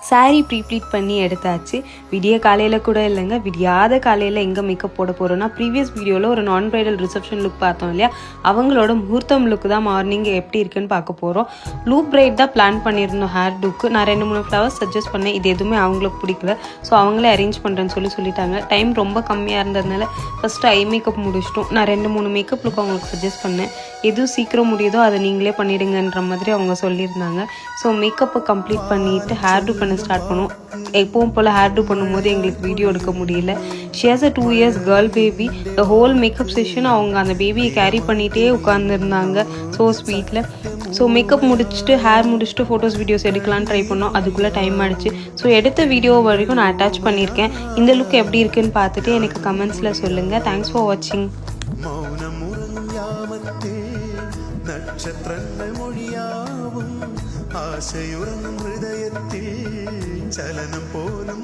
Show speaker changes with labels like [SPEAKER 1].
[SPEAKER 1] Sari pre-pleat பண்ணி எடுத்தாச்சு. விடிய காலையில் கூட இல்லைங்க, விடியாத காலையில் எங்கே மேக்கப் போட போகிறோன்னா, ப்ரீவியஸ் வீடியோவில் ஒரு நான் ப்ரைடல் ரிசப்ஷன் லுக் பார்த்தோம் இல்லையா, அவங்களோட முகூர்த்தம் லுக் தான் மார்னிங் எப்படி இருக்குன்னு பார்க்க போகிறோம். லூப் பிரைட் தான் பிளான் பண்ணியிருந்தோம் ஹேர் டுக்கு. நான் 2-3 ஃப்ளவர்ஸ் சஜஸ்ட் பண்ணேன், இது எதுவுமே அவங்களுக்கு பிடிக்கல. ஸோ அவங்களே அரேஞ்ச் பண்ணுறேன்னு சொல்லிட்டாங்க. டைம் ரொம்ப கம்மியாக இருந்ததுனால ஃபஸ்ட்டு ஐ மேக்கப் முடிச்சிட்டோம். நான் 2-3 மேக்கப் லுக் அவங்களுக்கு சஜஸ்ட் பண்ணேன். எதுவும் சீக்கிரம் முடியுதோ அதை நீங்களே பண்ணிடுங்கன்ற மாதிரி அவங்க சொல்லியிருந்தாங்க. ஸோ மேக்கப்பை கம்ப்ளீட் பண்ணிவிட்டு ஹேர் டு பண்ண ஸ்டார்ட் பண்ணுவோம். எப்பவும் போல் ஹேர் டு பண்ணும்போது எங்களுக்கு வீடியோ எடுக்க முடியல. She has a 2 years girl baby. The whole makeup session அவங்க அந்த பேபியை கேரி பண்ணிகிட்டே உட்காந்துருந்தாங்க. ஸோ ஸ்வீட்டில். ஸோ மேக்கப் முடிச்சுட்டு ஹேர் முடிச்சுட்டு ஃபோட்டோஸ் வீடியோஸ் எடுக்கலான்னு ட்ரை பண்ணோம். அதுக்குள்ளே டைம் ஆகிடுச்சு. ஸோ எடுத்த வீடியோ வரைக்கும் நான் அட்டாச் பண்ணியிருக்கேன். இந்த லுக் எப்படி இருக்குன்னு பார்த்துட்டு எனக்கு கமெண்ட்ஸில் சொல்லுங்கள். தேங்க்ஸ் ஃபார் வாட்சிங். നക്ഷത്രങ്ങൾ മൊഴിയാവും ആശയുറങ്ങും ഹൃദയത്തിൽ ചലനം പോലും